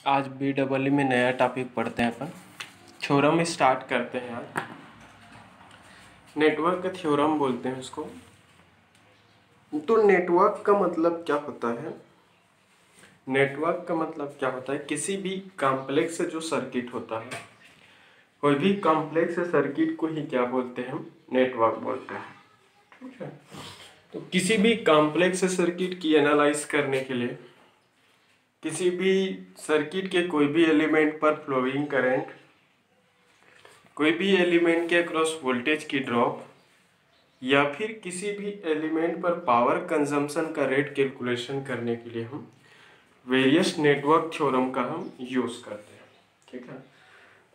आज BEE में नया टॉपिक पढ़ते हैं अपन। थ्योरम स्टार्ट करते हैं आज। नेटवर्क का थ्योरम बोलते हैं उसको। तो नेटवर्क का मतलब क्या होता है? नेटवर्क का मतलब क्या होता है? किसी भी कॉम्प्लेक्स जो सर्किट होता है, कोई भी कॉम्प्लेक्स सर्किट को ही क्या बोलते हैं? हम नेटवर्क बोलते हैं। ठीक है। तो किसी भी कॉम्प्लेक्स सर्किट की एनालाइज करने के लिए किसी भी सर्किट के कोई भी एलिमेंट पर फ्लोइंग करंट, कोई भी एलिमेंट के अक्रॉस वोल्टेज की ड्रॉप या फिर किसी भी एलिमेंट पर पावर कंजम्पशन का रेट कैलकुलेशन करने के लिए हम वेरियस नेटवर्क थ्योरम का हम यूज करते हैं। ठीक है।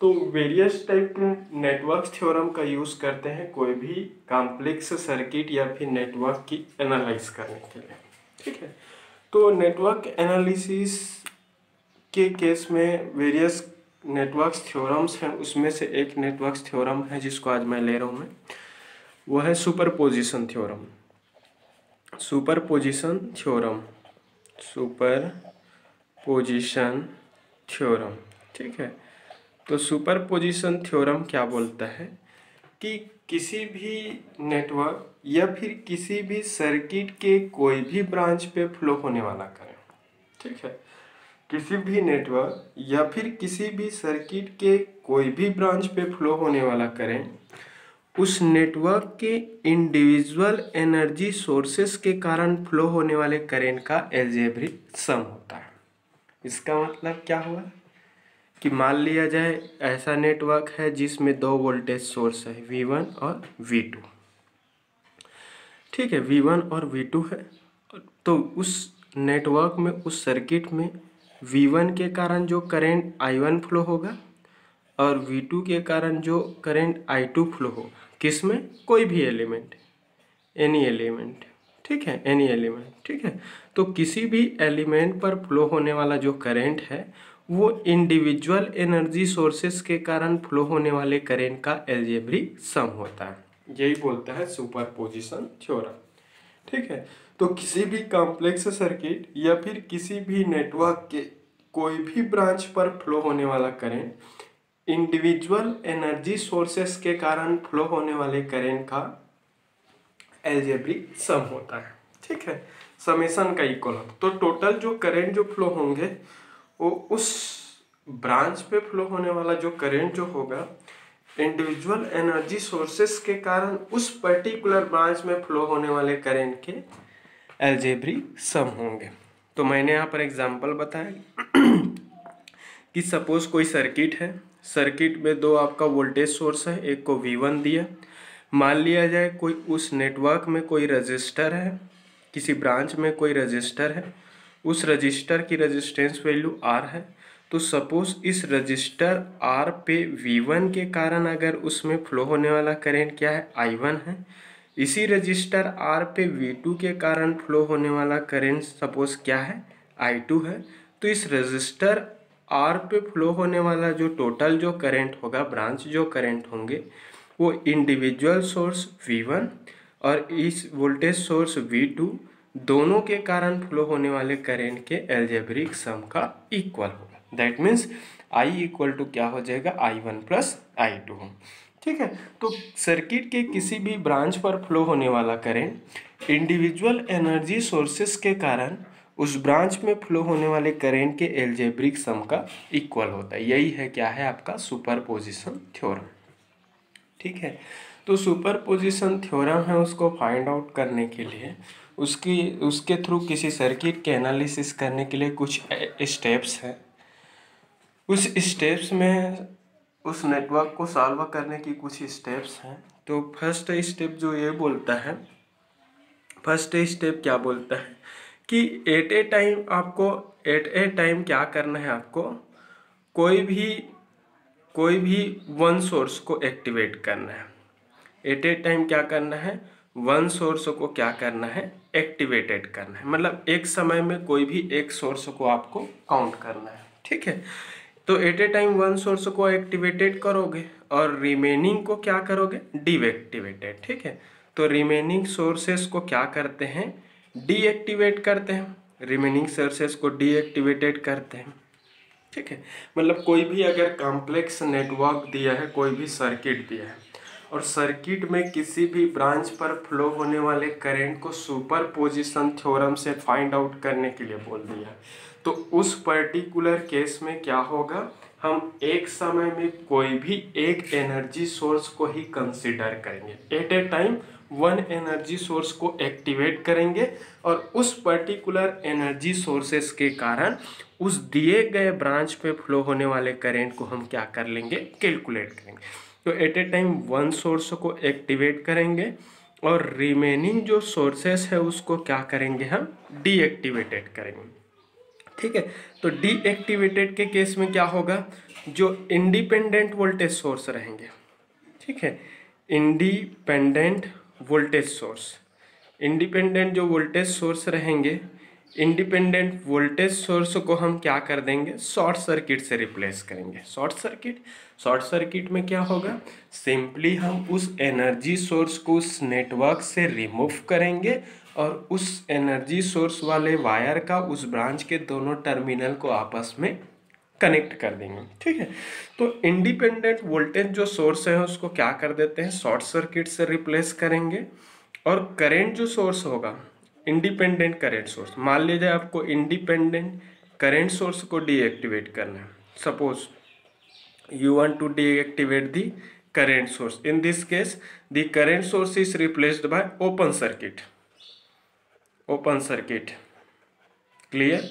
तो वेरियस टाइप के नेटवर्क थ्योरम का यूज करते हैं कोई भी कॉम्प्लेक्स सर्किट या फिर नेटवर्क की एनालाइज करने के लिए। ठीक है। तो नेटवर्क एनालिसिस के केस में वेरियस नेटवर्क थ्योरम्स हैं, उसमें से एक नेटवर्क थ्योरम है जिसको आज मैं ले रहा हूँ वो है superposition theorem. Superposition theorem, superposition theorem. ठीक है। तो सुपरपोजिशन थ्योरम क्या बोलता है कि किसी भी नेटवर्क या फिर किसी भी सर्किट के कोई भी ब्रांच पे फ्लो होने वाला करंट, ठीक है, किसी भी नेटवर्क या फिर किसी भी सर्किट के कोई भी ब्रांच पे फ्लो होने वाला करंट उस नेटवर्क के इंडिविजुअल एनर्जी सोर्सेस के कारण फ्लो होने वाले करंट का अलजेब्रिक सम होता है। इसका मतलब क्या हुआ कि मान लिया जाए ऐसा नेटवर्क है जिसमें दो वोल्टेज सोर्स है V1 और V2। ठीक है, V1 और V2 है। तो उस नेटवर्क में, उस सर्किट में V1 के कारण जो करंट I1 फ्लो होगा और V2 के कारण जो करंट I2 फ्लो होगा। किसमें? कोई भी एलिमेंट, एनी एलिमेंट। ठीक है, एनी एलिमेंट। ठीक है। तो किसी भी एलिमेंट पर फ्लो होने वाला जो करंट है वो इंडिविजुअल एनर्जी सोर्सेस के कारण फ्लो होने वाले करंट का अलजेब्रिक सम होता है। यही बोलता है सुपरपोजिशन थ्योरम। ठीक है। तो किसी भी कॉम्प्लेक्स सर्किट या फिर किसी भी नेटवर्क के कोई भी ब्रांच पर फ्लो होने वाला करंट इंडिविजुअल एनर्जी सोर्सेस के कारण फ्लो होने वाले करंट का अलजेब्रिक सम होता है। ठीक है, समेशन का इक्वल होता है। तो टोटल जो करंट जो फ्लो होंगे वो उस ब्रांच पे फ्लो होने वाला जो करंट जो होगा इंडिविजुअल एनर्जी सोर्सेस के कारण उस पर्टिकुलर ब्रांच में फ्लो होने वाले करंट के अलजेब्रिक सम होंगे। तो मैंने यहाँ पर एग्जांपल बताया कि सपोज कोई सर्किट है, सर्किट में दो आपका वोल्टेज सोर्स है, एक को V1 दिया। मान लिया जाए कोई उस नेटवर्क में कोई रजिस्टर है, किसी ब्रांच में कोई रजिस्टर है, उस रजिस्टर की रेजिस्टेंस वैल्यू R है। तो सपोज इस रजिस्टर R पे V1 के कारण अगर उसमें फ्लो होने वाला करंट क्या है? I1 है। इसी रजिस्टर R पे V2 के कारण फ्लो होने वाला करंट सपोज क्या है? I2 है। तो इस रजिस्टर R पे फ्लो होने वाला जो टोटल जो करंट होगा, ब्रांच जो करंट होंगे वो इंडिविजुअल सोर्स V1 और इस वोल्टेज सोर्स V2 दोनों के कारण फ्लो होने वाले करंट के अलजेब्रिक सम का इक्वल होगा। That means I equal to क्या हो जाएगा? I1 plus I2। ठीक है। तो सर्किट के किसी भी ब्रांच पर फ्लो होने वाला करंट इंडिविजुअल एनर्जी सोर्सेस के कारण उस ब्रांच में फ्लो होने वाले करंट के अलजेब्रिक सम का इक्वल होता है। यही है क्या है आपका सुपरपोजिशन थ्योरम। ठीक है। तो सुपरपोजिशन थ्योरम है, उसको फाइंड आउट करने के लिए उसके थ्रू किसी सर्किट के एनालिसिस करने के लिए कुछ स्टेप्स हैं। उस स्टेप्स में उस नेटवर्क को सॉल्व करने की कुछ स्टेप्स हैं। तो फर्स्ट स्टेप जो ये बोलता है, फर्स्ट स्टेप क्या बोलता है कि एट ए टाइम क्या करना है आपको? कोई भी वन सोर्स को एक्टिवेट करना है। एट ए टाइम क्या करना है? वन सोर्स को क्या करना है? एक्टिवेटेड करना है। मतलब एक समय में कोई भी एक सोर्स को आपको काउंट करना है। ठीक है। तो at a time one source को एक्टिवेटेड करोगे और रिमेनिंग को क्या करोगे? डीएक्टिवेटेड। ठीक है। तो रिमेनिंग सोर्सेस को क्या करते हैं? डीएक्टिवेट करते हैं। रिमेनिंग सोर्सेस को डीएक्टिवेटेड करते हैं। ठीक है, मतलब कोई भी अगर कॉम्प्लेक्स नेटवर्क दिया है, कोई भी सर्किट दिया है और सर्किट में किसी भी ब्रांच पर फ्लो होने वाले करंट को सुपरपोजिशन थ्योरम से फाइंड आउट करने के लिए बोल दिया है, तो उस पर्टिकुलर केस में क्या होगा, हम एक समय में कोई भी एक एनर्जी सोर्स को ही कंसीडर करेंगे। At a time one energy source को एक्टिवेट करेंगे और उस पर्टिकुलर एनर्जी सोर्सेस के कारण उस दिए गए ब्रांच पे फ्लो होने वाले करंट को हम क्या कर लेंगे, कैलकुलेट करेंगे। तो at a time one source को एक्टिवेट करेंगे और रिमेनिंग जो सोर्सेस है उसको क्या करेंगे, हम डीएक्टिवेटेड करेंगे। ठीक है, तो डीएक्टिवेटेड के केस में क्या होगा, जो इंडिपेंडेंट वोल्टेज सोर्स रहेंगे, ठीक है, इंडिपेंडेंट वोल्टेज सोर्स, इंडिपेंडेंट जो वोल्टेज सोर्स रहेंगे, इंडिपेंडेंट वोल्टेज सोर्स को हम क्या कर देंगे, शॉर्ट सर्किट से रिप्लेस करेंगे। शॉर्ट सर्किट में क्या होगा, सिंपली हम उस एनर्जी सोर्स को उस नेटवर्क से रिमूव करेंगे और उस एनर्जी सोर्स वाले वायर का उस ब्रांच के दोनों टर्मिनल को आपस में कनेक्ट कर देंगे। ठीक है, तो इंडिपेंडेंट वोल्टेज जो सोर्स है उसको क्या कर देते हैं, शॉर्ट सर्किट से रिप्लेस करेंगे और करंट जो सोर्स होगा, इंडिपेंडेंट करंट सोर्स, मान लीजिए आपको इंडिपेंडेंट करंट सोर्स को डीएक्टिवेट करना है। Suppose you want to deactivate the current source. In this case the current source is replaced by open circuit clear.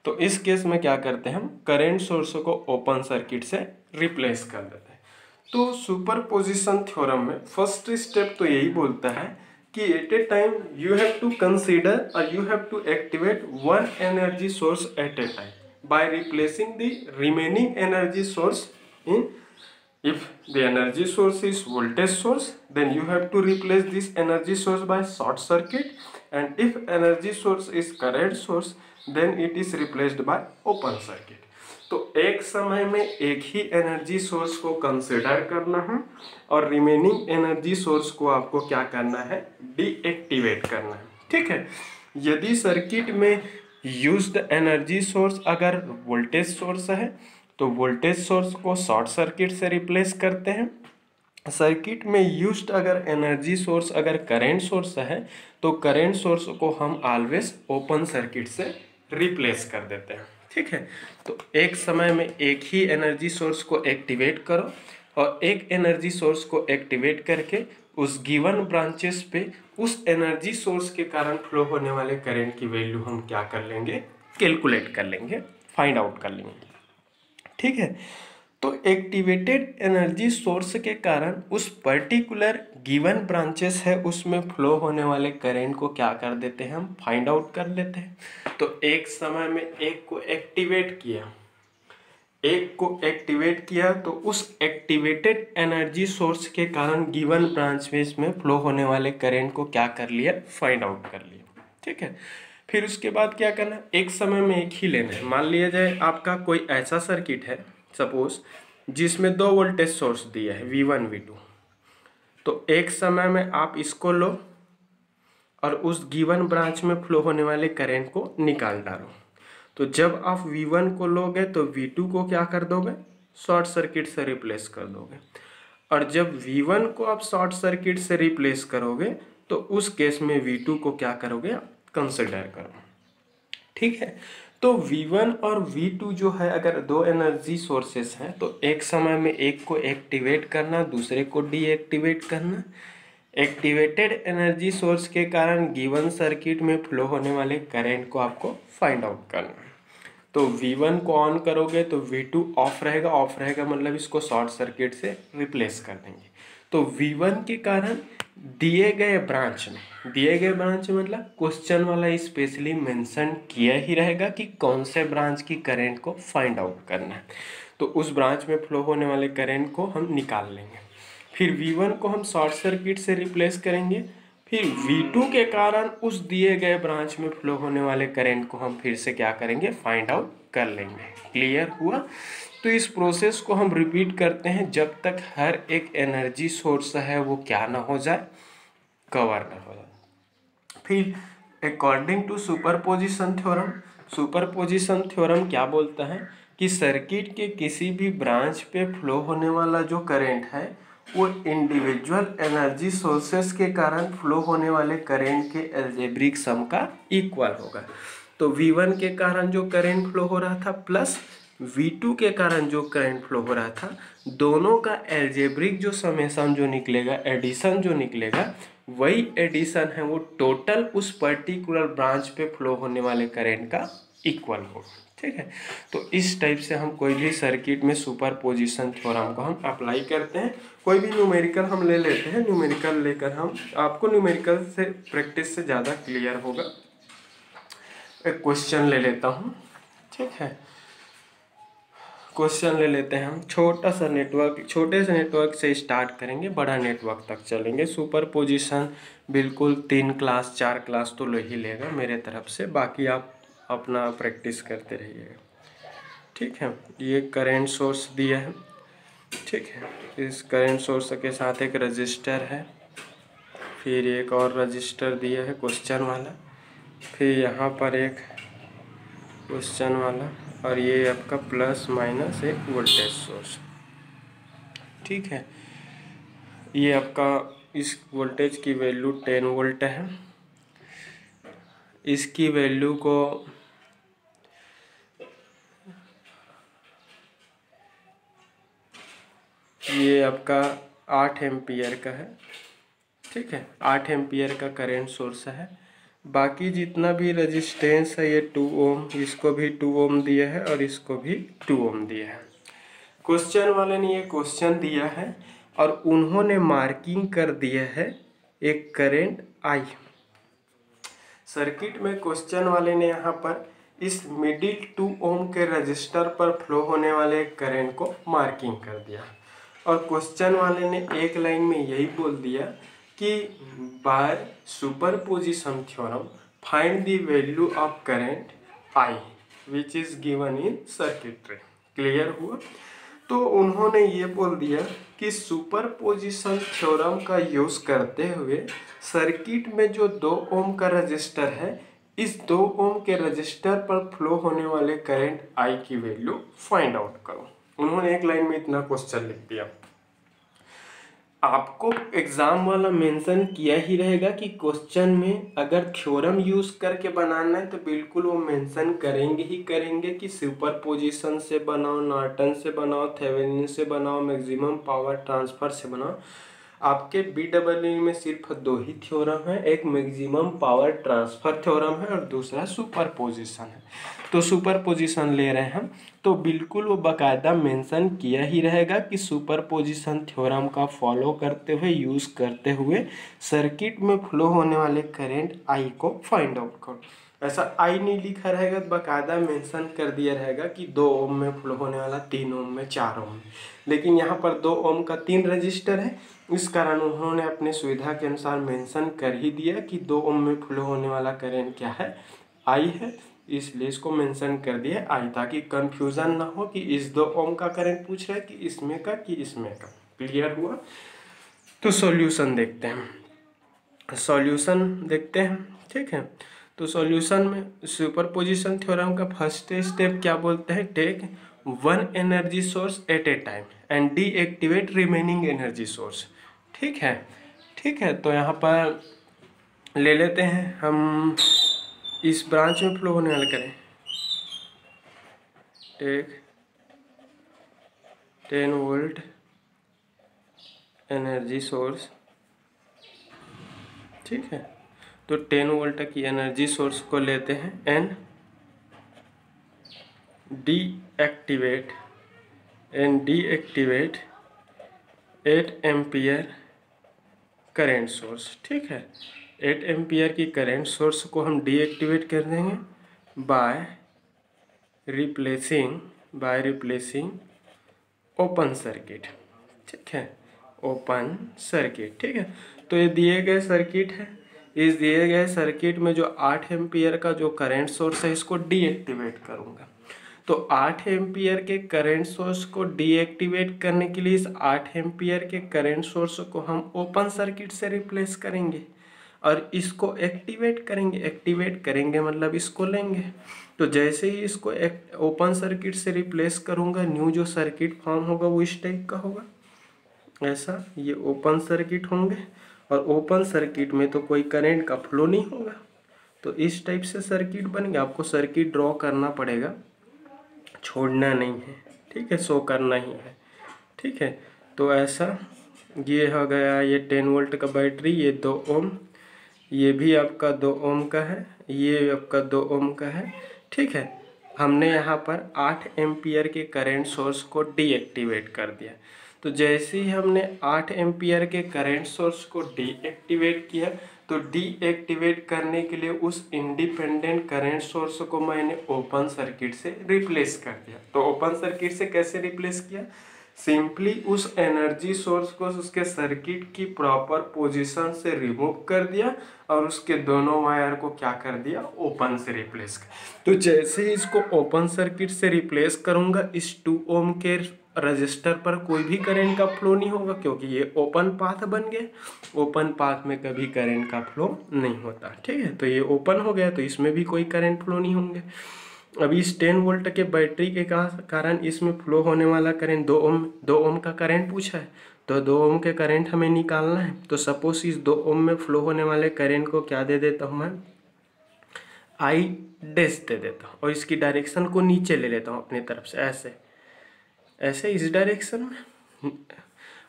तो इस केस में क्या करते हैं, हम करंट सोर्स को ओपन सर्किट से रिप्लेस कर देते हैं। तो सुपरपोजिशन थ्योरम में फर्स्ट स्टेप तो यही बोलता है कि at a time you have to consider और you have to activate one energy source at a time by replacing the remaining energy source in, if the energy source is voltage source, then you have to replace this energy source by short circuit, and if energy source is current source, then it is replaced by open circuit. तो एक समय में एक ही energy source को consider करना है और remaining energy source को आपको क्या करना है, डीएक्टिवेट करना है। ठीक है, यदि सर्किट में यूज्ड एनर्जी सोर्स अगर वोल्टेज सोर्स है तो वोल्टेज सोर्स को शॉर्ट सर्किट से रिप्लेस करते हैं। सर्किट में यूज्ड अगर एनर्जी सोर्स अगर करंट सोर्स है तो करंट सोर्स को हम ऑलवेज ओपन सर्किट से रिप्लेस कर देते हैं। ठीक है, तो एक समय में एक ही एनर्जी सोर्स को एक्टिवेट करो और एक एनर्जी सोर्स को एक्टिवेट करके उस गिवन ब्रांचेस पे उस एनर्जी सोर्स के कारण फ्लो होने वाले करंट की वैल्यू हम क्या कर लेंगे, कैलकुलेट कर लेंगे, फाइंड आउट कर लेंगे। ठीक है, तो एक्टिवेटेड एनर्जी सोर्स के कारण उस पर्टिकुलर गिवन ब्रांचेस है उसमें फ्लो होने वाले करंट को क्या कर देते हैं, हम फाइंड आउट कर लेते हैं। तो एक समय में एक को एक्टिवेट किया तो उस एक्टिवेटेड एनर्जी सोर्स के कारण गिवन ब्रांच में फ्लो होने वाले करंट को क्या कर लिया, फाइंड आउट कर लिया। ठीक है, फिर उसके बाद क्या करना, एक समय में एक ही लेना है। मान लिया जाए आपका कोई ऐसा सर्किट है सपोज जिसमें दो वोल्टेज सोर्स दिया है V1 V2, तो एक समय में आप इसको लो और उस गिवन ब्रांच में फ्लो होने वाले करंट को निकाल डालो। तो जब आप V1 को लोगे तो V2 को क्या कर दोगे, शॉर्ट सर्किट से रिप्लेस कर दोगे, और जब V1 को आप शॉर्ट सर्किट से रिप्लेस करोगे तो उस केस में V2 को क्या करोगे, कंसिडर करो। ठीक है, तो V1 और V2 जो है अगर दो एनर्जी सोर्सेस हैं तो एक समय में एक को एक्टिवेट करना, दूसरे को डीएक्टिवेट करना। एक्टिवेटेड एनर्जी सोर्स के कारण गिवन सर्किट में फ्लो होने वाले करंट को आपको फाइंड आउट करना। तो V1 को ऑन करोगे तो V2 ऑफ रहेगा मतलब इसको शॉर्ट सर्किट से रिप्लेस कर देंगे। तो V1 के कारण दिए गए ब्रांच मतलब क्वेश्चन वाला स्पेशली मेंशन किया ही रहेगा कि कौन से ब्रांच की करंट को फाइंड आउट करना है, तो उस ब्रांच में फ्लो होने वाले करंट को हम निकाल लेंगे। फिर V1 को हम शॉर्ट सर्किट से रिप्लेस करेंगे, फिर V2 के कारण उस दिए गए ब्रांच में फ्लो होने वाले करंट को हम फिर से क्या करेंगे, फाइंड आउट कर लेंगे। क्लियर हुआ। तो इस प्रोसेस को हम रिपीट करते हैं जब तक हर एक एनर्जी सोर्स है वो क्या ना हो जाए, कवर ना हो जाए। फिर अकॉर्डिंग टू सुपरपोजिशन थ्योरम क्या बोलता है, कि सर्किट के किसी भी ब्रांच पे फ्लो होने वाला जो करंट है वो इंडिविजुअल एनर्जी सोर्सेस के कारण फ्लो होने वाले करंट के अलजेब्रिक सम का इक्वल होगा। तो V1 के कारण जो करंट फ्लो हो रहा था प्लस V2 के कारण जो करंट फ्लो हो रहा था, दोनों का अलजेब्रिक जो समेशन जो निकलेगा, एडिशन जो निकलेगा, वही एडिशन है वो टोटल उस पर्टिकुलर ब्रांच पे फ्लो होने वाले करंट का इक्वल होगा। ठीक है, तो इस टाइप से हम कोई भी सर्किट में सुपरपोजिशन थ्योरम को हम अप्लाई करते हैं। कोई भी न्यूमेरिकल हम ले लेते हैं, न्यूमेरिकल लेकर हम आपको न्यूमेरिकल से प्रैक्टिस से ज़्यादा क्लियर होगा। एक क्वेश्चन ले लेता हूँ। ठीक है, क्वेश्चन ले लेते हैं हम। छोटा सा नेटवर्क, छोटे से नेटवर्क से स्टार्ट करेंगे, बड़ा नेटवर्क तक चलेंगे। सुपरपोजिशन बिल्कुल 3 क्लास 4 क्लास तो ले ही लेगा मेरे तरफ से, बाकी आप अपना प्रैक्टिस करते रहिएगा। ठीक है, ये करंट सोर्स दिया है। ठीक है, इस करंट सोर्स के साथ एक रजिस्टर है, फिर एक और रजिस्टर दिया है क्वेश्चन वाला, फिर यहाँ पर एक क्वेश्चन वाला, और ये आपका प्लस माइनस एक वोल्टेज सोर्स। ठीक है, ये आपका इस वोल्टेज की वैल्यू 10 वोल्ट है। इसकी वैल्यू को ये आपका 8 एम्पियर का है। ठीक है, 8 एम्पियर का करंट सोर्स है। बाकी जितना भी रेजिस्टेंस है ये 2 ओम, इसको भी 2 ओम दिया है और इसको भी 2 ओम दिया है। क्वेश्चन वाले ने ये क्वेश्चन दिया है और उन्होंने मार्किंग कर दिया है एक करंट आई। सर्किट में क्वेश्चन वाले ने यहाँ पर इस मिडिल 2 ओम के रजिस्टर पर फ्लो होने वाले करंट को मार्किंग कर दिया, और क्वेश्चन वाले ने एक लाइन में यही बोल दिया कि by superposition theorem find the value of current I which is given in circuitry. Clear हुआ? तो उन्होंने ये बोल दिया कि सुपरपोजिशन थ्योरम का यूज करते हुए सर्किट में जो 2 ओम का रजिस्टर है, इस 2 ओम के रजिस्टर पर फ्लो होने वाले करंट आई की वैल्यू फाइंड आउट करो। उन्होंने एक लाइन में इतना क्वेश्चन लिख दिया। आपको एग्जाम वाला मेंशन किया ही रहेगा कि क्वेश्चन में अगर थ्योरम यूज करके बनाना है तो बिल्कुल वो मेंशन करेंगे ही करेंगे कि सुपरपोजिशन से बनाओ, नॉर्टन से बनाओ, थेवेनिन से बनाओ, मैक्सिमम पावर ट्रांसफर से बनाओ। आपके BEE में सिर्फ 2 ही थ्योरम है, एक मैक्सिमम पावर ट्रांसफर थ्योरम है और दूसरा सुपरपोजिशन है। तो सुपरपोजिशन ले रहे हैं हम, तो बिल्कुल वो बाकायदा मेंशन किया ही रहेगा कि सुपरपोजिशन थ्योरम का फॉलो करते हुए, यूज करते हुए सर्किट में फ्लो होने वाले करंट आई को फाइंड आउट करो। ऐसा आई नहीं लिखा रहेगा तो बाकायदा मेंशन कर दिया रहेगा कि 2 ओम में फ्लो होने वाला, 3 ओम में, 4 ओम में। लेकिन यहाँ पर 2 ओम का 3 रजिस्टर है, इस कारण उन्होंने अपने सुविधा के अनुसार मेंशन कर ही दिया कि 2 ओम में फ्लो होने वाला करंट क्या है, आई है, इसलिए इसको मेंशन कर दिया आई, ताकि कंफ्यूजन ना हो कि इस 2 ओम का करंट पूछ रहा है कि इसमें का कि इसमें का। क्लियर हुआ? तो सॉल्यूशन देखते हैं, सॉल्यूशन देखते हैं। ठीक है, तो सॉल्यूशन में सुपरपोजिशन थ्योरम का फर्स्ट स्टेप क्या बोलते हैं, take 1 energy source at a time and deactivate remaining energy source. ठीक है, ठीक है, तो यहाँ पर ले लेते हैं हम, इस ब्रांच में फ्लो होने वाला करें, टेक 10 वोल्ट एनर्जी सोर्स। ठीक है, तो 10 वोल्ट की एनर्जी सोर्स को लेते हैं and deactivate 8 ampere current source. ठीक है, 8 एम्पियर की करेंट सोर्स को हम डीएक्टिवेट कर देंगे बाय रिप्लेसिंग ओपन सर्किट। ठीक है, ओपन सर्किट। ठीक है, तो ये दिए गए सर्किट है, इस दिए गए सर्किट में जो 8 एम्पियर का जो करंट सोर्स है इसको डीएक्टिवेट करूँगा। तो 8 एम्पियर के करंट सोर्स को डीएक्टिवेट करने के लिए इस 8 एम्पियर के करंट सोर्स को हम ओपन सर्किट से रिप्लेस करेंगे और इसको एक्टिवेट करेंगे। एक्टिवेट करेंगे मतलब इसको लेंगे, तो जैसे ही इसको एक ओपन सर्किट से रिप्लेस करूँगा, न्यू जो सर्किट फॉर्म होगा वो इस टाइप का होगा, ऐसा। ये ओपन सर्किट होंगे और ओपन सर्किट में तो कोई करंट का फ्लो नहीं होगा, तो इस टाइप से सर्किट बन गया। आपको सर्किट ड्रॉ करना पड़ेगा, छोड़ना नहीं है, ठीक है, शो करना ही है, ठीक है। तो ऐसा ये हो गया, ये 10 वोल्ट का बैटरी, ये 2 ओम, ये भी आपका 2 ओम का है, ये आपका 2 ओम का है, ठीक है। हमने यहाँ पर 8 एम्पियर के करंट सोर्स को डीएक्टिवेट कर दिया। तो जैसे ही हमने 8 एम्पियर के करंट सोर्स को डीएक्टिवेट किया, तो डीएक्टिवेट करने के लिए उस इंडिपेंडेंट करंट सोर्स को मैंने ओपन सर्किट से रिप्लेस कर दिया। तो ओपन सर्किट से कैसे रिप्लेस किया? सिंपली उस एनर्जी सोर्स को उसके सर्किट की प्रॉपर पोजीशन से रिमूव कर दिया और उसके दोनों वायर को क्या कर दिया? ओपन से रिप्लेस कर। तो जैसे ही इसको ओपन सर्किट से रिप्लेस करूंगा, इस 2 ओम के रजिस्टर पर कोई भी करंट का फ्लो नहीं होगा, क्योंकि ये ओपन पाथ बन गए। ओपन पाथ में कभी करंट का फ्लो नहीं होता, ठीक है। तो ये ओपन हो गया, तो इसमें भी कोई करंट फ्लो नहीं होंगे। अभी इस 10 वोल्ट के बैटरी के कारण इसमें फ्लो होने वाला करंट 2 ओम का करंट पूछा है, तो 2 ओम के करंट हमें निकालना है। तो सपोज इस 2 ओम में फ्लो होने वाले करंट को क्या दे देता हूँ मैं? आई डैश दे देता हूँ, और इसकी डायरेक्शन को नीचे ले लेता हूँ अपनी तरफ से, ऐसे ऐसे इस डायरेक्शन में।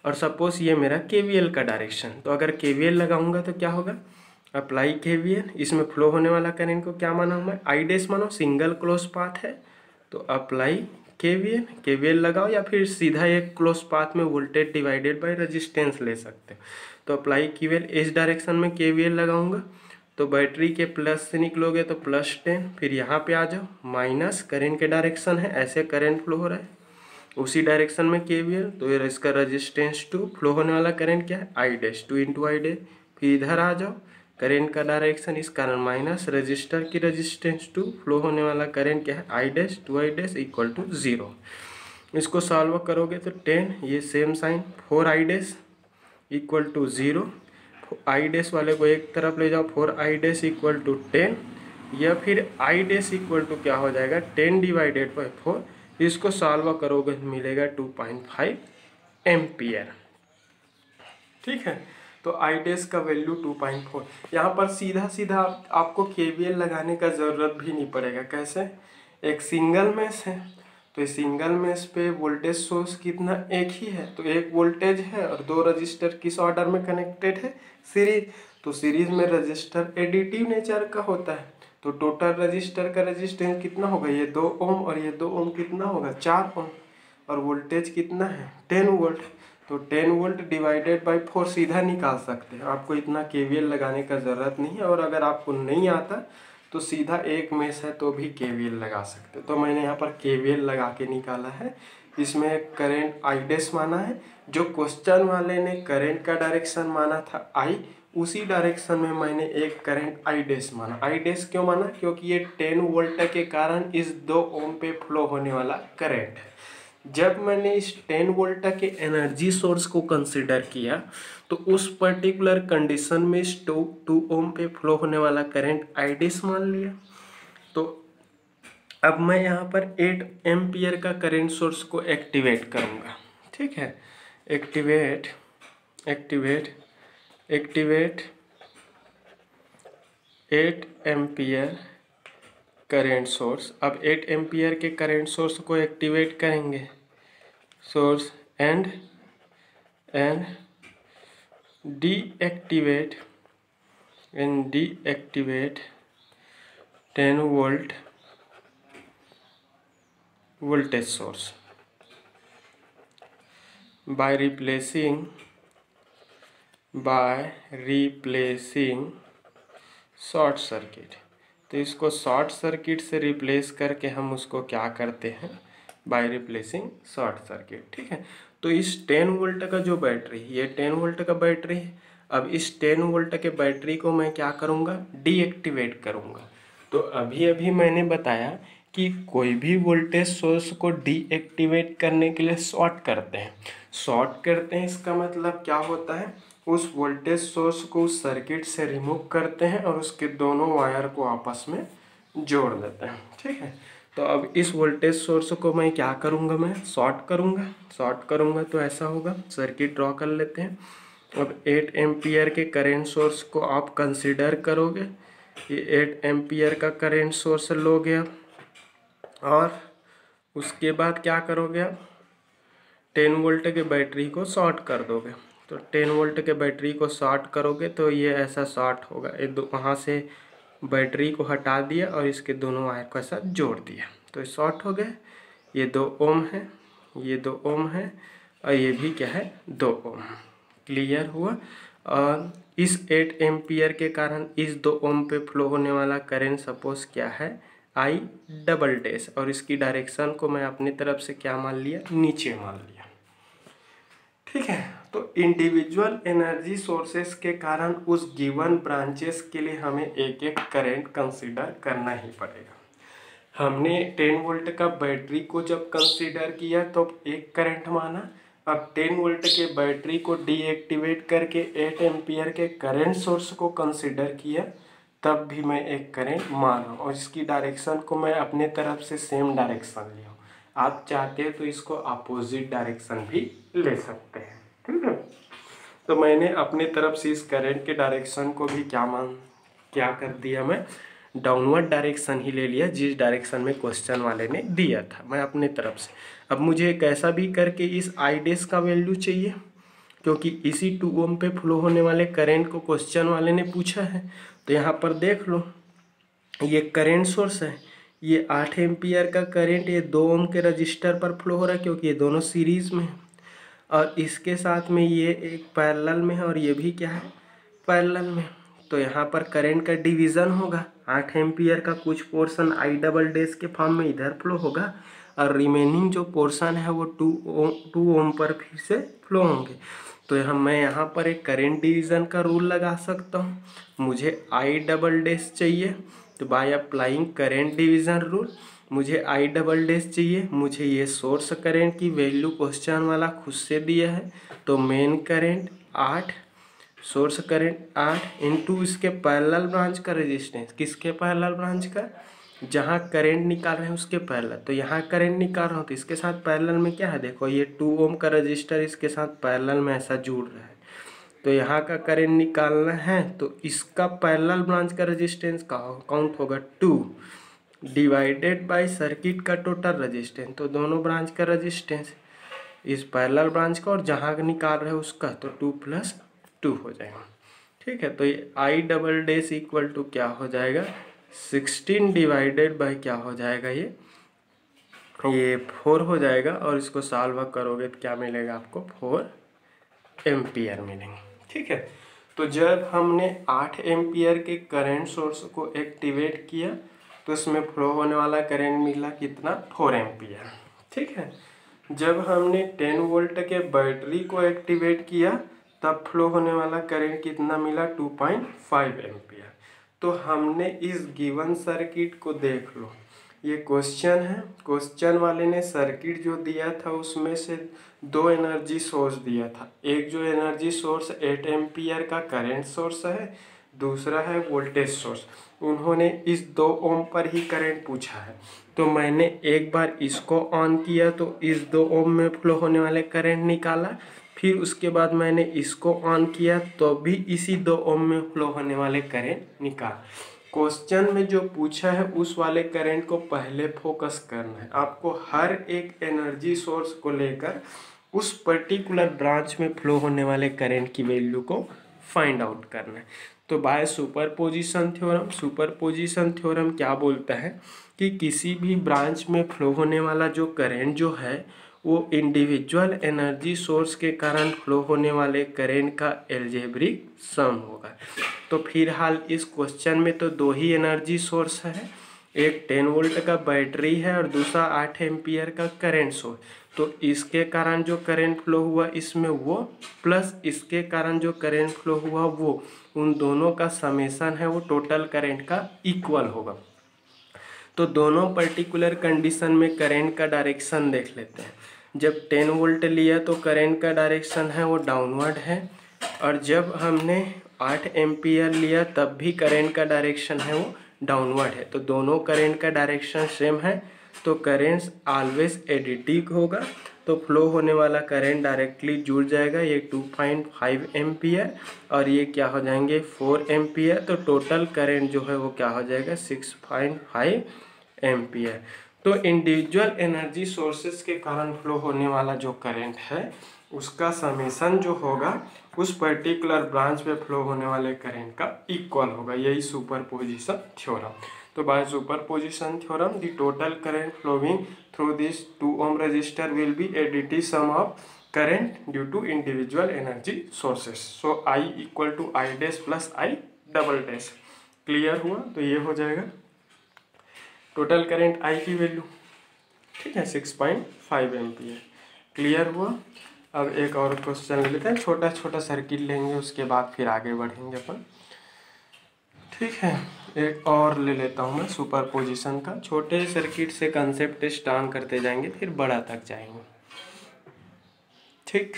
और सपोज ये मेरा केवीएल का डायरेक्शन, तो अगर केवीएल लगाऊंगा तो क्या होगा? अप्लाई केवीएल, इसमें फ्लो होने वाला करंट को क्या माना मैं? आई डैश मानो, सिंगल क्लोज पाथ है, तो अप्लाई केवीएल, केवीएल लगाओ, या फिर सीधा एक क्लोज पाथ में वोल्टेज डिवाइडेड बाय रेजिस्टेंस ले सकते हो। तो अप्लाई केवीएल, इस डायरेक्शन में केवीएल लगाऊंगा, तो बैटरी के प्लस से निकलोगे तो +10, फिर यहाँ पे आ जाओ, माइनस करंट के डायरेक्शन है, ऐसे करंट फ्लो हो रहा है उसी डायरेक्शन में केवीएल, तो ये इसका रेजिस्टेंस 2, फ्लो होने वाला करंट क्या है? I dash, 2 × I dash. फिर इधर आ जाओ, करंट का डायरेक्शन इस कारण माइनस, रजिस्टर की रेजिस्टेंस 2, फ्लो होने वाला करंट क्या है? I dash, 2 I dash equal to 0। इसको सॉल्व करोगे तो 10, ये same sign, 4 I dash equal to 0। I dash वाले को एक तरफ ले जाओ, 4 आई डैश इक्वल टू 10, या फिर आई डैश इक्वल टू क्या हो जाएगा? 10 डिवाइडेड बाई 4। इसको सॉल्व करोगे मिलेगा 2.5 एम्पियर, ठीक है। तो आई डैश का वैल्यू 2.4। यहाँ पर सीधा सीधा आपको केवीएल लगाने का ज़रूरत भी नहीं पड़ेगा। कैसे? एक सिंगल मेश है, तो इस सिंगल मेश पे वोल्टेज सोर्स कितना? एक ही है, तो एक वोल्टेज है और 2 रजिस्टर किस ऑर्डर में कनेक्टेड है? सीरीज। तो सीरीज में रजिस्टर एडिटिव नेचर का होता है, तो टोटल रजिस्टर का रेजिस्टेंस कितना होगा? ये 2 ओम और ये 2 ओम कितना होगा? 4 ओम। और वोल्टेज कितना है? 10 वोल्ट। तो 10 वोल्ट डिवाइडेड बाई 4 सीधा निकाल सकते हैं, आपको इतना केवीएल लगाने का ज़रूरत नहीं है। और अगर आपको नहीं आता तो सीधा एक मेश है तो भी केवीएल लगा सकते हो। तो मैंने यहाँ पर केवीएल लगा के निकाला है। इसमें करंट आई डैश माना है, जो क्वेश्चन वाले ने करंट का डायरेक्शन माना था आई, उसी डायरेक्शन में मैंने एक करंट आई डैश माना। आई डैश क्यों माना? क्योंकि ये 10 वोल्ट के कारण इस 2 ओम पे फ्लो होने वाला करंट है। जब मैंने इस 10 वोल्ट के एनर्जी सोर्स को कंसिडर किया, तो उस पर्टिकुलर कंडीशन में इस 2 ओम पे फ्लो होने वाला करंट आई डैश मान लिया। तो अब मैं यहाँ पर 8 एम्पियर का करंट सोर्स को एक्टिवेट करूँगा, ठीक है। Activate 8 ampere current source. अब 8 एम्पियर के करंट सोर्स को एक्टिवेट करेंगे, source and deactivate 10 volt voltage source by replacing short circuit. तो इसको शॉर्ट सर्किट से रिप्लेस करके हम उसको क्या करते हैं? बाय रिप्लेसिंग शॉर्ट सर्किट, ठीक है। तो इस 10 वोल्ट का जो बैटरी, ये 10 वोल्ट का बैटरी है। अब इस 10 वोल्ट के बैटरी को मैं क्या करूँगा? डीएक्टिवेट करूँगा। तो अभी मैंने बताया कि कोई भी वोल्टेज सोर्स को डीएक्टिवेट करने के लिए शॉर्ट करते हैं। इसका मतलब क्या होता है? उस वोल्टेज सोर्स को उस सर्किट से रिमूव करते हैं और उसके दोनों वायर को आपस में जोड़ देते हैं। ठीक है, तो अब इस वोल्टेज सोर्स को मैं क्या करूँगा, मैं शॉर्ट करूँगा तो ऐसा होगा। सर्किट ड्रॉ कर लेते हैं। अब 8 एम्पियर के करेंट सोर्स को आप कंसिडर करोगे। ये 8 एम्पियर का करेंट सोर्स लोगे आप, और उसके बाद क्या करोगे आप, 10 वोल्ट के बैटरी को शॉर्ट कर दोगे। तो 10 वोल्ट के बैटरी को शॉर्ट करोगे तो ये ऐसा शॉर्ट होगा। ये वहाँ से बैटरी को हटा दिया और इसके दोनों वायर को ऐसा जोड़ दिया तो शॉर्ट हो गए। ये 2 ओम है, ये 2 ओम है, और ये भी क्या है, 2 ओम। क्लियर हुआ। और इस 8 एम्पियर के कारण इस 2 ओम पे फ्लो होने वाला करंट सपोज क्या है, I डबल डैश, और इसकी डायरेक्शन को मैं अपनी तरफ से क्या मान लिया, नीचे मान लिया। ठीक है, तो इंडिविजुअल एनर्जी सोर्सेस के कारण उस गिवन ब्रांचेस के लिए हमें एक एक करंट कंसीडर करना ही पड़ेगा। हमने 10 वोल्ट का बैटरी को जब कंसीडर किया तो एक करंट माना। अब 10 वोल्ट के बैटरी को डीएक्टिवेट करके 8 एम्पियर के करंट सोर्स को कंसीडर किया, तब भी मैं एक करंट मान रहा हूँ, और इसकी डायरेक्शन को मैं अपने तरफ से सेम डायरेक्शन लिया हूँ। आप चाहते हैं तो इसको अपोजिट डायरेक्शन भी ले सकते हैं। ठीक है, तो मैंने अपने तरफ से इस करंट के डायरेक्शन को भी क्या कर दिया, मैं डाउनवर्ड डायरेक्शन ही ले लिया, जिस डायरेक्शन में क्वेश्चन वाले ने दिया था, मैं अपने तरफ से। अब मुझे कैसा भी करके इस आई डैश का वैल्यू चाहिए, क्योंकि इसी 2 ओम पे फ्लो होने वाले करंट को क्वेश्चन वाले ने पूछा है। तो यहाँ पर देख लो, ये करंट सोर्स है, ये 8 एम्पियर का करंट ये 2 ओम के रजिस्टर पर फ्लो हो रहा है, क्योंकि ये दोनों सीरीज में है, और इसके साथ में ये एक पैरेलल में है, और ये भी क्या है, पैरेलल में। तो यहाँ पर करंट का डिवीज़न होगा। 8 एम्पियर का कुछ पोर्शन आई डबल डैश के फॉर्म में इधर फ्लो होगा, और रिमेनिंग जो पोर्शन है वो 2 ओम पर फिर से फ्लो होंगे। तो मैं यहाँ पर एक करंट डिवीज़न का रूल लगा सकता हूँ। मुझे आई डबल डैश चाहिए, तो by applying current division rule मुझे आई डबल डैश चाहिए। मुझे ये सोर्स करंट की वैल्यू क्वेश्चन वाला खुद से दिया है, तो main current 8, source current 8 into इसके पैरेलल ब्रांच का रेजिस्टेंस, किसके पैरेलल ब्रांच का, जहाँ करंट निकाल रहे हैं उसके पैरेलल। तो यहाँ करंट निकाल रहा हूँ तो इसके साथ पैरेलल में क्या है, देखो ये 2 ओम का रजिस्टर इसके साथ पैरेलल में ऐसा जुड़ रहा है। तो यहाँ का करंट निकालना है तो इसका पैरेलल ब्रांच का रेजिस्टेंस का काउंट होगा 2 डिवाइडेड बाय सर्किट का टोटल रेजिस्टेंस। तो दोनों ब्रांच का रेजिस्टेंस इस पैरेलल ब्रांच का और जहाँ निकाल रहे हैं उसका, तो 2 + 2 हो जाएगा। ठीक है, तो ये I double dash equal to क्या हो जाएगा, 16 डिवाइडेड बाय क्या हो जाएगा, ये 4 हो जाएगा, और इसको सॉल्व करोगे तो क्या मिलेगा आपको, 4 एम्पियर मिलेंगे। ठीक है, तो जब हमने 8 एम्पियर के करंट सोर्स को एक्टिवेट किया तो इसमें फ्लो होने वाला करंट मिला कितना, 4 एम्पियर। ठीक है, जब हमने 10 वोल्ट के बैटरी को एक्टिवेट किया तब फ्लो होने वाला करंट कितना मिला, 2.5 एम्पियर। तो हमने इस गिवन सर्किट को देख लो, ये क्वेश्चन है, क्वेश्चन वाले ने सर्किट जो दिया था उसमें से 2 एनर्जी सोर्स दिया था। एक जो एनर्जी सोर्स 8 एम्पियर का करंट सोर्स है, दूसरा है वोल्टेज सोर्स। उन्होंने इस 2 ओम पर ही करंट पूछा है, तो मैंने एक बार इसको ऑन किया तो इस 2 ओम में फ्लो होने वाले करंट निकाला, फिर उसके बाद मैंने इसको ऑन किया तो भी इसी 2 ओम में फ्लो होने वाले करंट निकाला। क्वेश्चन में जो पूछा है उस वाले करंट को पहले फोकस करना है आपको, हर एक एनर्जी सोर्स को लेकर उस पर्टिकुलर ब्रांच में फ्लो होने वाले करंट की वैल्यू को फाइंड आउट करना है। तो बाय सुपरपोजिशन थ्योरम क्या बोलता है कि किसी भी ब्रांच में फ्लो होने वाला जो करंट जो है वो इंडिविजुअल एनर्जी सोर्स के कारण फ्लो होने वाले करंट का एल्जेब्रिक सम होगा। तो फिलहाल इस क्वेश्चन में तो 2 ही एनर्जी सोर्स है, एक 10 वोल्ट का बैटरी है और दूसरा 8 एम्पियर का करंट सोर्स। तो इसके कारण जो करंट फ्लो हुआ इसमें वो, प्लस इसके कारण जो करंट फ्लो हुआ वो, उन दोनों का समेशन है वो टोटल करंट का इक्वल होगा। तो दोनों पर्टिकुलर कंडीशन में करंट का डायरेक्शन देख लेते हैं। जब 10 वोल्ट लिया तो करंट का डायरेक्शन है वो डाउनवर्ड है, और जब हमने 8 एम्पियर लिया तब भी करंट का डायरेक्शन है वो डाउनवर्ड है, तो दोनों करंट का डायरेक्शन सेम है, तो करेंट्स ऑलवेज एडिटिव होगा। तो फ्लो होने वाला करंट डायरेक्टली जुड़ जाएगा, ये 2.5 एम्पियर और ये क्या हो जाएंगे 4 एम्पियर। तो टोटल करंट जो है वो क्या हो जाएगा 6.5 एम्पियर। तो इंडिविजुअल एनर्जी सोर्सेज के कारण फ्लो होने वाला जो करंट है उसका समेशन जो होगा उस पर्टिकुलर ब्रांच पे फ्लो होने वाले करंट का इक्वल होगा, यही सुपरपोजिशन थ्योरम। तो by superposition theorem the total current flowing through this 2 ohm resistor will be additive sum of current due to individual energy sources. So I equal to I dash plus I double dash. Clear हुआ? तो ये हो जाएगा total current I की value, ठीक है 6.5 ampere. Clear हुआ? अब एक और क्वेश्चन ले लेते हैं, छोटा छोटा सर्किट लेंगे उसके बाद फिर आगे बढ़ेंगे अपन, ठीक है। एक और ले लेता हूँ मैं सुपरपोजिशन का, छोटे सर्किट से कंसेप्ट स्टार्ट करते जाएंगे फिर बड़ा तक जाएंगे, ठीक।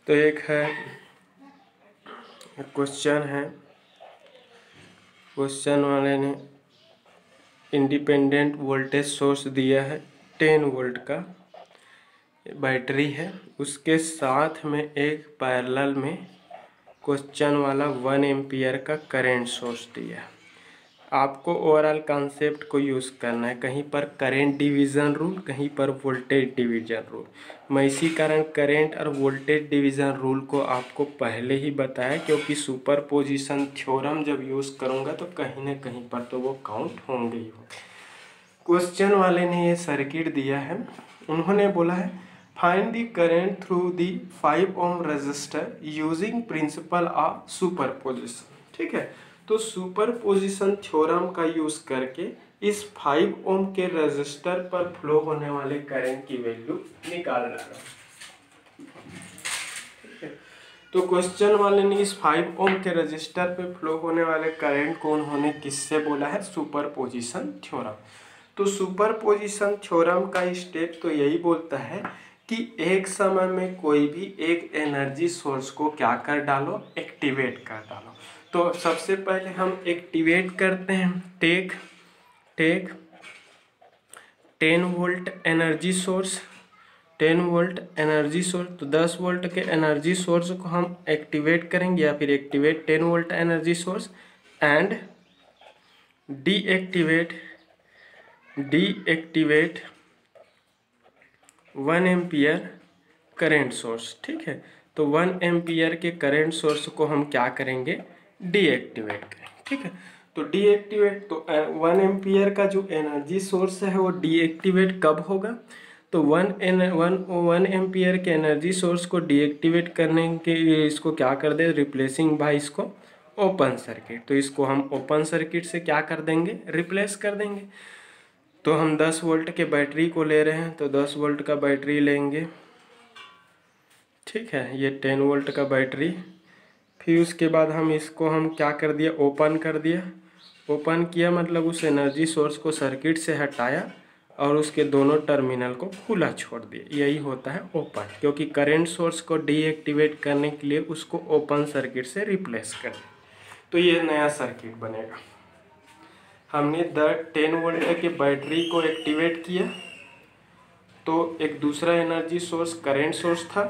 तो एक है क्वेश्चन वाले ने इंडिपेंडेंट वोल्टेज सोर्स दिया है 10 वोल्ट का, बैटरी है, उसके साथ में एक पैरेलल में क्वेश्चन वाला 1 एम्पियर का करंट सोर्स दिया है। आपको ओवरऑल कॉन्सेप्ट को यूज़ करना है, कहीं पर करंट डिवीज़न रूल, कहीं पर वोल्टेज डिवीज़न रूल। मैं इसी कारण करंट और वोल्टेज डिवीज़न रूल को आपको पहले ही बताया, क्योंकि सुपरपोजिशन थ्योरम जब यूज़ करूँगा तो कहीं ना कहीं पर तो वो काउंट होंगे ही होंगे। क्वेश्चन वाले ने ये सर्किट दिया है, उन्होंने बोला है find the current through the 5 ohm register using principle of superposition, ठीक है। तो सुपरपोजिशन थ्योरम का यूज करके इस 5 ohm के रजिस्टर पर फ्लो होने वाले करंट की वैल्यू निकालना है, ठीक है। तो क्वेश्चन वाले ने इस 5 ohm के रजिस्टर पे फ्लो होने वाले करंट को उन्होंने किससे बोला है, सुपरपोजिशन थ्योरम। तो सुपरपोजिशन थ्योरम का स्टेप तो यही बोलता है कि एक समय में कोई भी एक एनर्जी सोर्स को क्या कर डालो, एक्टिवेट कर डालो। तो सबसे पहले हम एक्टिवेट करते हैं, take 10 volt energy source, 10 volt energy source. तो 10 वोल्ट के एनर्जी सोर्स को हम एक्टिवेट करेंगे, या फिर activate 10 volt energy source and deactivate 1 ampere current source, ठीक है। तो 1 एम्पियर के करेंट सोर्स को हम क्या करेंगे, डीएक्टिवेट करेंगे, ठीक है। तो डीएक्टिवेट, तो 1 एम्पियर का जो एनर्जी सोर्स है वो डीएक्टिवेट कब होगा, तो 1 एम्पियर के एनर्जी सोर्स को डीएक्टिवेट करने के लिए इसको क्या कर दे, रिप्लेसिंग बाय इसको ओपन सर्किट। तो इसको हम ओपन सर्किट से क्या कर देंगे, रिप्लेस कर देंगे। तो हम 10 वोल्ट के बैटरी को ले रहे हैं, तो 10 वोल्ट का बैटरी लेंगे, ठीक है, ये 10 वोल्ट का बैटरी। फिर उसके बाद हम क्या कर दिया, ओपन कर दिया। ओपन किया मतलब उस एनर्जी सोर्स को सर्किट से हटाया और उसके दोनों टर्मिनल को खुला छोड़ दिया, यही होता है ओपन। क्योंकि करंट सोर्स को डीएक्टिवेट करने के लिए उसको ओपन सर्किट से रिप्लेस कर दिया, तो ये नया सर्किट बनेगा। हमने 10 वोल्ट के बैटरी को एक्टिवेट किया, तो एक दूसरा एनर्जी सोर्स करंट सोर्स था,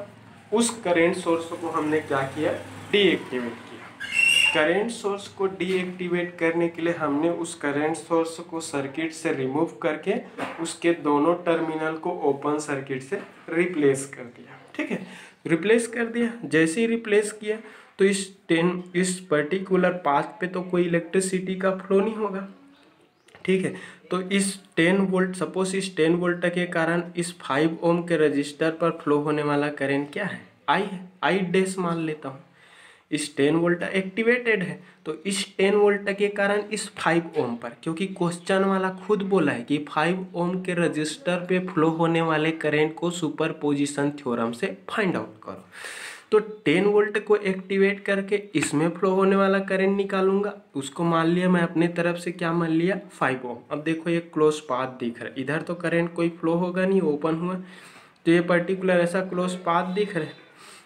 उस करंट सोर्स को हमने क्या किया, डीएक्टिवेट किया। करंट सोर्स को डीएक्टिवेट करने के लिए हमने उस करंट सोर्स को सर्किट से रिमूव करके उसके दोनों टर्मिनल को ओपन सर्किट से रिप्लेस कर दिया, ठीक है। रिप्लेस कर दिया, जैसे ही रिप्लेस किया तो इस पर्टिकुलर पाथ पे तो कोई इलेक्ट्रिसिटी का फ्लो नहीं होगा, ठीक है। तो इस 10 वोल्ट, सपोज इस 10 वोल्ट के कारण इस 5 ओम के रजिस्टर पर फ्लो होने वाला करंट क्या है, आई है, आई डैश मान लेता हूँ। इस 10 वोल्ट एक्टिवेटेड है, तो इस 10 वोल्ट के कारण इस 5 ओम पर, क्योंकि क्वेश्चन वाला खुद बोला है कि 5 ओम के रजिस्टर पे फ्लो होने वाले करंट को सुपरपोजिशन थ्योरम से फाइंड आउट करो। तो 10 वोल्ट को एक्टिवेट करके इसमें फ्लो होने वाला करंट निकालूंगा, उसको मान लिया मैं अपने तरफ से, क्या मान लिया, 5 ओम। अब देखो ये क्लोज पाथ दिख रहा है, इधर तो करंट कोई फ्लो होगा नहीं, ओपन हुआ, तो ये पर्टिकुलर ऐसा क्लोज पाथ दिख रहा है,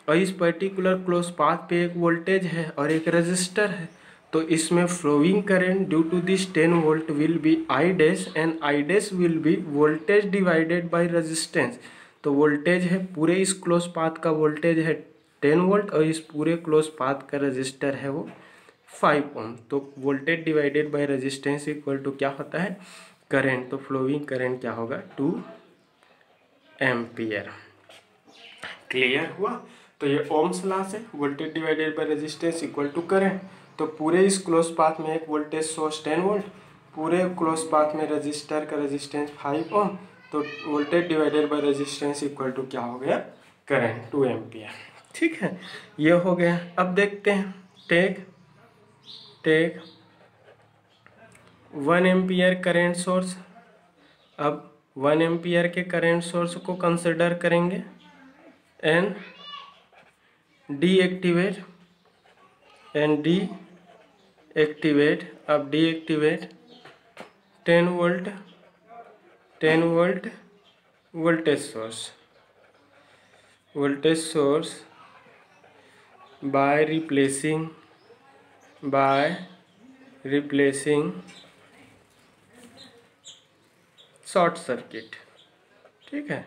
और इस पर्टिकुलर क्लोज पाथ पे एक वोल्टेज है और एक रजिस्टर है। तो इसमें flowing current due to this 10 volt will be I dash and I dash will be voltage divided by resistance. तो वोल्टेज है पूरे इस क्लोज पाथ का वोल्टेज है 10 वोल्ट और इस पूरे क्लोज पाथ का रजिस्टर है वो 5 ओम। तो voltage divided by resistance equal to क्या होता है करंट। तो फ्लोइंग करंट क्या होगा 2 एम्पियर। क्लियर हुआ। तो ये ओम्स लॉ से voltage divided by resistance equal to current. तो पूरे इस क्लोज पाथ में एक वोल्टेज सोर्स 10 वोल्ट, पूरे क्लोज पाथ में रजिस्टर का रेजिस्टेंस 5 ओम। तो voltage divided by resistance equal to क्या हो गया करंट 2 एम्पियर। ठीक है, ये हो गया। अब देखते हैं टेक 1 एम्पियर करेंट सोर्स। अब 1 एम्पियर के करेंट सोर्स को कंसिडर करेंगे एंड डीएक्टिवेट अब deactivate 10 volt voltage source by replacing short circuit. ठीक है,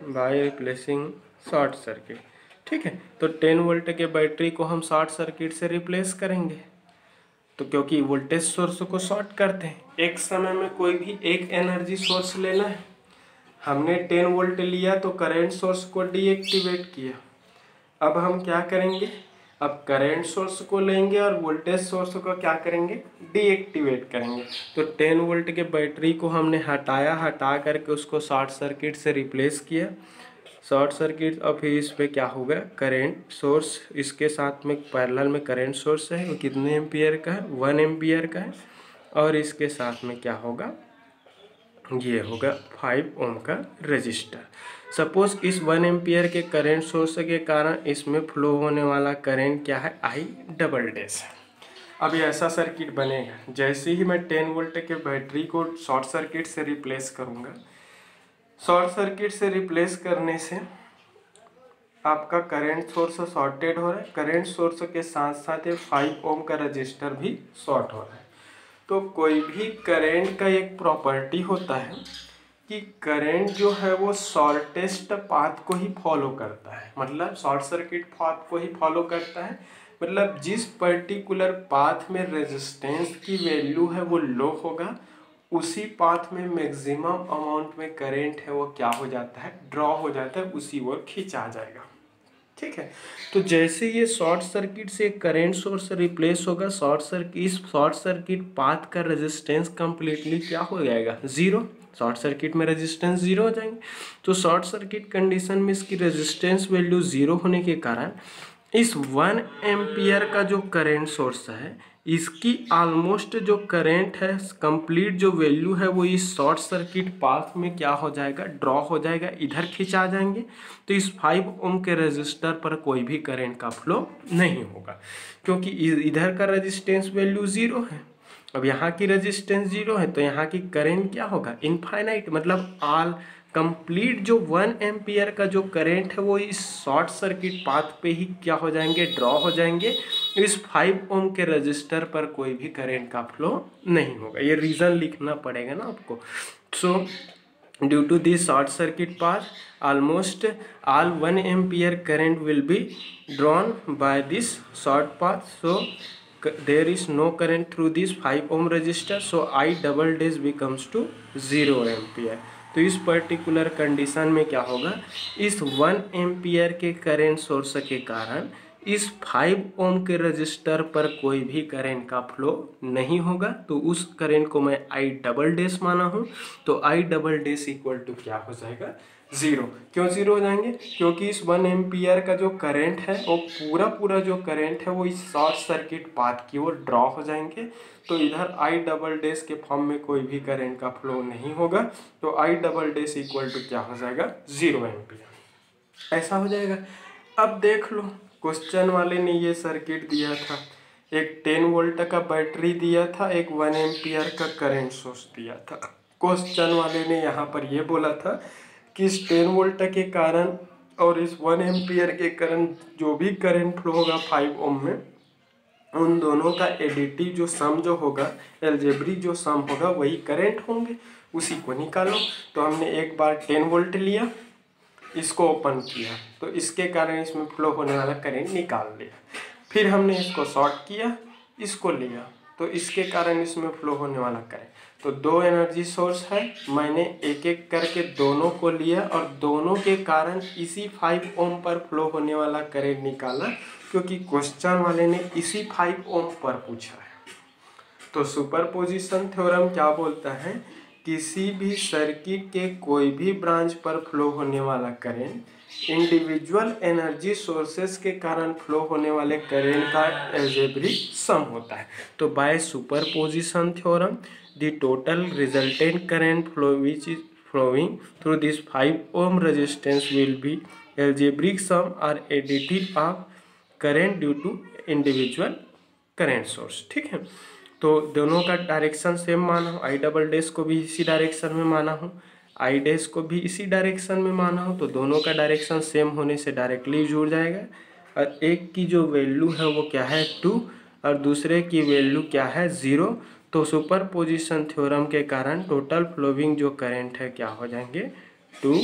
बाय रिप्लेसिंग शॉर्ट सर्किट। ठीक है, तो 10 वोल्ट के बैटरी को हम शॉर्ट सर्किट से रिप्लेस करेंगे। तो क्योंकि वोल्टेज सोर्स को शॉर्ट करते हैं, एक समय में कोई भी एक एनर्जी सोर्स लेना है। हमने 10 वोल्ट लिया तो करंट सोर्स को डीएक्टिवेट किया। अब हम क्या करेंगे, अब करंट सोर्स को लेंगे और वोल्टेज सोर्स को क्या करेंगे डीएक्टिवेट करेंगे। तो 10 वोल्ट के बैटरी को हमने हटा करके उसको शॉर्ट सर्किट से रिप्लेस किया। शॉर्ट सर्किट और फिर इस पे क्या होगा करंट सोर्स, इसके साथ में पैरेलल में करंट सोर्स है वो कितने एम्पियर का है 1 एम्पियर का है। और इसके साथ में क्या होगा ये होगा 5 ओम का रजिस्टर। सपोज इस 1 एम्पियर के करंट सोर्स के कारण इसमें फ्लो होने वाला करंट क्या है आई डबल डैश है। अब ये ऐसा सर्किट बनेगा, जैसे ही मैं 10 वोल्ट के बैटरी को शॉर्ट सर्किट से रिप्लेस करूँगा, शॉर्ट सर्किट से रिप्लेस करने से आपका करंट सोर्स शॉर्टेड हो रहा है, करंट सोर्स के साथ साथ ये 5 ओम का रजिस्टर भी शॉर्ट हो रहा है। तो कोई भी करंट का एक प्रॉपर्टी होता है कि करंट जो है वो शॉर्टेस्ट पाथ को ही फॉलो करता है, मतलब शॉर्ट सर्किट पाथ को ही फॉलो करता है। मतलब जिस पर्टिकुलर पाथ में रेजिस्टेंस की वैल्यू है वो लो होगा, उसी पाथ में मैक्सिमम अमाउंट में करंट है वो क्या हो जाता है ड्रॉ हो जाता है, उसी ओर खींचा जाएगा। ठीक है, तो जैसे ये शॉर्ट सर्किट से करंट सोर्स रिप्लेस होगा, इस शॉर्ट सर्किट पाथ का रेजिस्टेंस कंप्लीटली क्या हो जाएगा जीरो। शॉर्ट सर्किट में रेजिस्टेंस जीरो हो जाएंगे। तो शॉर्ट सर्किट कंडीशन में इसकी रेजिस्टेंस वैल्यू जीरो होने के कारण इस 1 एम्पियर का जो करंट सोर्स है इसकी ऑलमोस्ट जो करंट है कंप्लीट जो वैल्यू है वो इस शॉर्ट सर्किट पाथ में क्या हो जाएगा ड्रॉ हो जाएगा, इधर खिंचा जाएंगे। तो इस 5 ओम के रेजिस्टर पर कोई भी करंट का फ्लो नहीं होगा, क्योंकि इधर का रेजिस्टेंस वैल्यू जीरो है। अब यहाँ की रेजिस्टेंस जीरो है तो यहाँ की करंट क्या होगा इनफाइनाइट, मतलब ऑल कंप्लीट जो 1 एम्पियर का जो करंट है वो इस शॉर्ट सर्किट पाथ पे ही क्या हो जाएंगे ड्रॉ हो जाएंगे। इस 5 ओम के रजिस्टर पर कोई भी करंट का फ्लो नहीं होगा। ये रीज़न लिखना पड़ेगा ना आपको। So due to this short circuit path almost all 1 ampere current will be drawn by this short path, so there is no current through this 5 ohm resistor, so I double dash becomes to 0 ampere। तो इस particular condition में क्या होगा, इस 1 ampere के current source के कारण इस 5 ओम के रजिस्टर पर कोई भी करंट का फ्लो नहीं होगा। तो उस करंट को मैं आई डबल डैश माना हूँ। तो I double dash equal to क्या हो जाएगा जीरो। क्यों जीरो हो जाएंगे, क्योंकि इस 1 एम्पियर का जो करंट है वो पूरा जो करंट है वो इस शॉर्ट सर्किट पाथ की ओर ड्रॉ हो जाएंगे। तो इधर आई डबल डैश के फॉर्म में कोई भी करंट का फ्लो नहीं होगा। तो I double dash equal to क्या हो जाएगा 0 एम्पियर, ऐसा हो जाएगा। अब देख लो क्वेश्चन वाले ने ये सर्किट दिया था, एक 10 वोल्ट का बैटरी दिया था, एक 1 एम्पियर का करंट सोर्स दिया था। क्वेश्चन वाले ने यहाँ पर ये बोला था कि इस 10 वोल्ट के कारण और इस 1 एम्पियर के कारण जो भी करंट फ्लो होगा 5 ओम में उन दोनों का एडिटिव जो सम जो होगा, एल्जेब्रिक जो सम होगा वही करंट होंगे, उसी को निकालो। तो हमने एक बार 10 वोल्ट लिया, इसको ओपन किया तो इसके कारण इसमें फ्लो होने वाला करंट निकाल लिया। फिर हमने इसको शॉर्ट किया, इसको लिया तो इसके कारण इसमें फ्लो होने वाला करंट। तो दो एनर्जी सोर्स है, मैंने एक एक करके दोनों को लिया और दोनों के कारण इसी 5 ओम पर फ्लो होने वाला करंट निकाला, क्योंकि क्वेश्चन वाले ने इसी 5 ओम पर पूछा है। तो सुपरपोजिशन थ्योरम क्या बोलता है, किसी भी सर्किट के कोई भी ब्रांच पर फ्लो होने वाला करंट इंडिविजुअल एनर्जी सोर्सेस के कारण फ्लो होने वाले करंट का एल्जेब्रिक सम होता है। तो by superposition theorem the total resultant current flow which is flowing through this 5 ohm resistance will be algebraic sum or additive of current due to individual current source। ठीक है, तो दोनों का direction same माना हो, आई डबल डैश को भी इसी डायरेक्शन में माना हो, आई डैश को भी इसी डायरेक्शन में माना हो, तो दोनों का डायरेक्शन सेम होने से डायरेक्टली जुड़ जाएगा। और एक की जो वैल्यू है वो क्या है 2 और दूसरे की वैल्यू क्या है 0। तो सुपरपोजिशन थ्योरम के कारण टोटल फ्लोइंग जो करंट है क्या हो जाएंगे 2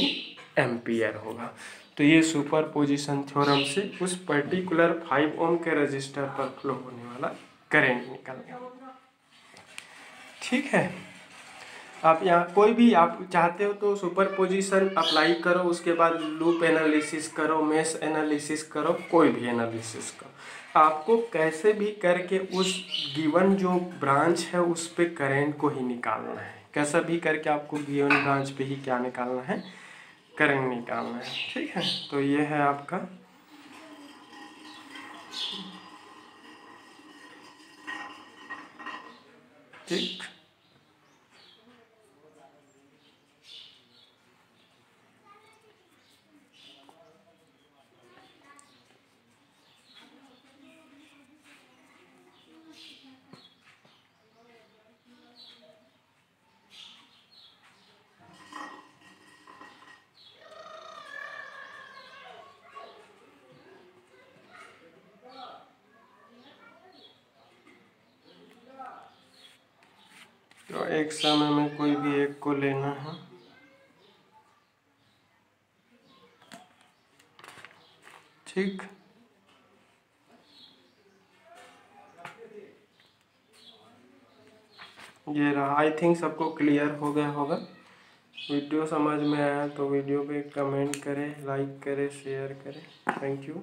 एम्पियर होगा। तो ये सुपरपोजिशन थ्योरम से उस पर्टिकुलर 5 ओम के रजिस्टर पर फ्लो होने वाला करंट निकल गया। ठीक है, आप यहाँ कोई भी आप चाहते हो तो सुपरपोजिशन अप्लाई करो, उसके बाद लूप एनालिसिस करो, मेश एनालिसिस करो, कोई भी एनालिसिस करो। आपको कैसे भी करके उस गिवन जो ब्रांच है उस पे करंट को ही निकालना है, कैसा भी करके आपको गिवन ब्रांच पे ही क्या निकालना है, करंट निकालना है। ठीक है, तो ये है आपका ठीक। तो एक समय में कोई भी एक को लेना है। ठीक, ये रहा। आई थिंक सबको क्लियर हो गया होगा। वीडियो समझ में आया तो वीडियो पे कमेंट करें, लाइक करें, शेयर करें। Thank you.